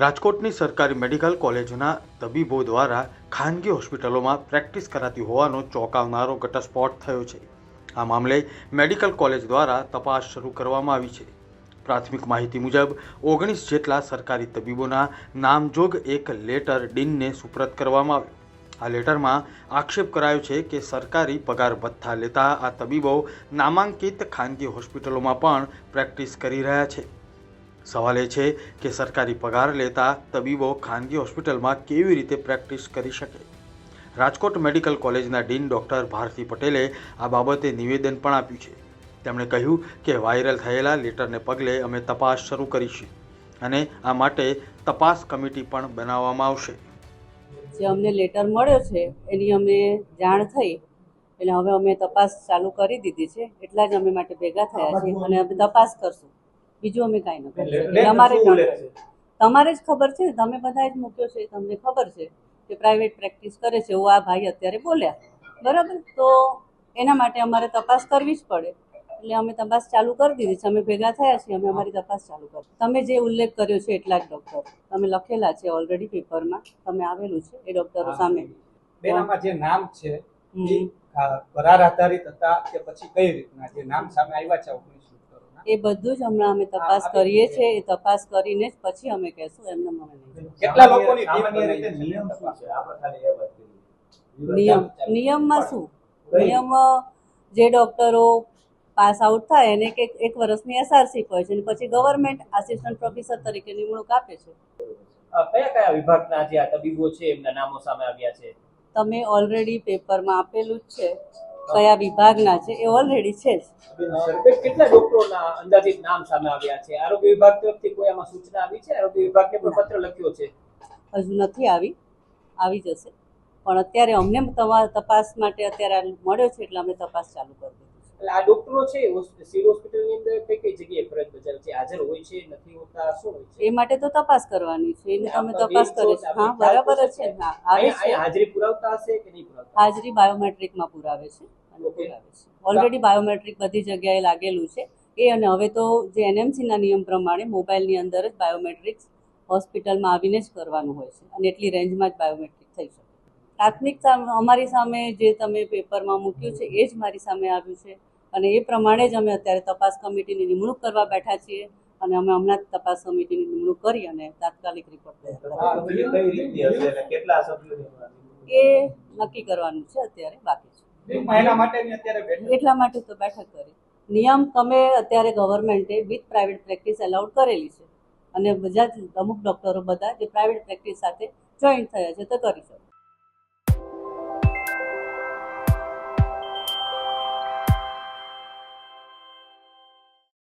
રાજકોટની સરકારી મેડિકલ કોલેજના તબીબો દ્વારા ખાનગી હોસ્પિટલોમાં પ્રેક્ટિસ કરાતી હોવાનો ચોંકાવનારો ઘટસ્ફોટ થયો છે। આ મામલે મેડિકલ કોલેજ દ્વારા તપાસ શરૂ કરવામાં આવી છે। પ્રાથમિક માહિતી મુજબ 19 જેટલા સરકારી તબીબોના નામજોગ એક લેટર ડીનને સુપ્રત કરવામાં આવ્યો। આ લેટરમાં આક્ષેપ કરાયો છે કે સરકારી પગાર ભથ્થા લેતા આ તબીબો નામાંકિત ખાનગી હોસ્પિટલોમાં પણ પ્રેક્ટિસ કરી રહ્યા છે। સવાલ એ છે કે સરકારી પગાર લેતા તબીબો ખાનગી હોસ્પિટલમાં કેવી રીતે પ્રેક્ટિસ કરી શકે। રાજકોટ મેડિકલ કોલેજના ડીન ડૉક્ટર ભારતી પટેલે આ બાબતે નિવેદન પણ આપ્યું છે। તેમણે કહ્યું કે વાયરલ થયેલા લેટરને પગલે અમે તપાસ શરૂ કરીશું અને આ માટે તપાસ કમિટી પણ બનાવવામાં આવશે। જે અમને લેટર મળ્યો છે એની અમને જાણ થઈ એટલે હવે અમે તપાસ ચાલુ કરી દીધી છે। એટલા જ અમે માટે ભેગા થયા છીએ અને અમે તપાસ કરશું, બીજું અમે કાંઈ ન કરીશું। તમારે જ ખબર છે, તમે બધા જ મૂક્યો છે, તમને ખબર છે કે પ્રાઇવેટ પ્રેક્ટિસ કરે છે એવું આ ભાઈ અત્યારે બોલ્યા, બરાબર? તો એના માટે અમારે તપાસ કરવી જ પડે એટલે અમે તપાસ ચાલુ કરી દીધી છે। અમે ભેગા થયા છીએ, અમે અમારી તપાસ ચાલુ કરી। તમે જે ઉલ્લેખ કર્યો છે એટલા જ ડૉક્ટર તમે લખેલા છે ઓલરેડી પેપરમાં, તમે આવેલું છે એ ડૉક્ટરો સામે બેનામાં જે નામ છે એ કરાર આધારિત હતા કે પછી કઈ રીતના જે નામ સામે આવ્યા છે 19 ડોક્ટરોના, એ બધું જ હમણાં અમે તપાસ કરીએ છીએ। એ તપાસ કરીને જ પછી અમે કહેશું, એમને અમે નહીં। કેટલા લોકોની સામાન્ય રીતે નિયમ શું છે આપણે ખાલી એ વાત કરીએ। નિયમમાં શું નિયમ, જે ડૉક્ટરો પાસ આઉટ થાય એને એક વર્ષની એસઆરસી હોય છે અને પછી ગવર્મેન્ટ આસિસ્ટન્ટ પ્રોફેસર તરીકે નિમણૂક આપે છે। કયા કયા વિભાગના જે આ તબીબો છે એમના નામો સામે આવ્યા છે? તમે ઓલરેડી પેપરમાં આપેલું જ છે કયા વિભાગના છે, એ ઓલરેડી છે જ। કેટલા ડોક્ટરોના અંદાજિત નામ સામે આવ્યા છે? આરોગ્ય વિભાગ તરફથી કોઈ આમાં સૂચના આવી છે? આરોગ્ય વિભાગને પણ પત્ર લખ્યો છે? હજુ નથી આવી જશે, પણ અત્યારે અમને તમારા તપાસ માટે અત્યારે મળ્યો છે એટલે અમે તપાસ ચાલુ કરી દીધી છે। એટલે આ ડોક્ટરો છે સિવિલ હોસ્પિટલની અંદર કઈ કઈ જગ્યાએ ફરજ બજાવે છે? હાજર હોય છે, નથી હોતા, શું હોય છે? એ માટે તો તપાસ કરવાની છે, એની તમે તપાસ કરે છે। હા, બરાબર જ છે। હા, આવે છે। હાજરી પુરાવતા હશે કે નહીં પુરાવતા? હાજરી બાયોમેટ્રિકમાં પુરાવે છે અને પુરાવે છે ઓલરેડી બાયોમેટ્રિક બધી જગ્યાએ લાગેલું છે એ। અને હવે તો જે એનએમસીના નિયમ પ્રમાણે મોબાઈલની અંદર જ બાયોમેટ્રિક્સ હોસ્પિટલમાં આવીને જ કરવાનું હોય છે અને એટલી રેન્જમાં જ બાયોમેટ્રિક થઈ શકે। પ્રાથમિક અમારી સામે જે તમે પેપરમાં મૂક્યું છે એ જ મારી સામે આવ્યું છે અને એ પ્રમાણે જ અમે અત્યારે તપાસ કમિટીની નિમણૂક કરવા બેઠા છીએ અને અમે હમણાં જ તપાસ કમિટીની નિમણૂક કરી અને તાત્કાલિક રિપોર્ટ કેટલા સભ્યો એ નક્કી કરવાનું છે, અત્યારે બાકી છે। એના માટેની અત્યારે બેઠક એટલા માટે તો બેઠક કરી। નિયમ તમે અત્યારે ગવર્મેન્ટે વિથ પ્રાઇવેટ પ્રેક્ટિસ એલાઉડ કરેલી છે અને બધા જ અમુક ડૉક્ટરો બધા જે પ્રાઇવેટ પ્રેક્ટિસ સાથે જોઈન્ટ થયા છે તો કરી શકે।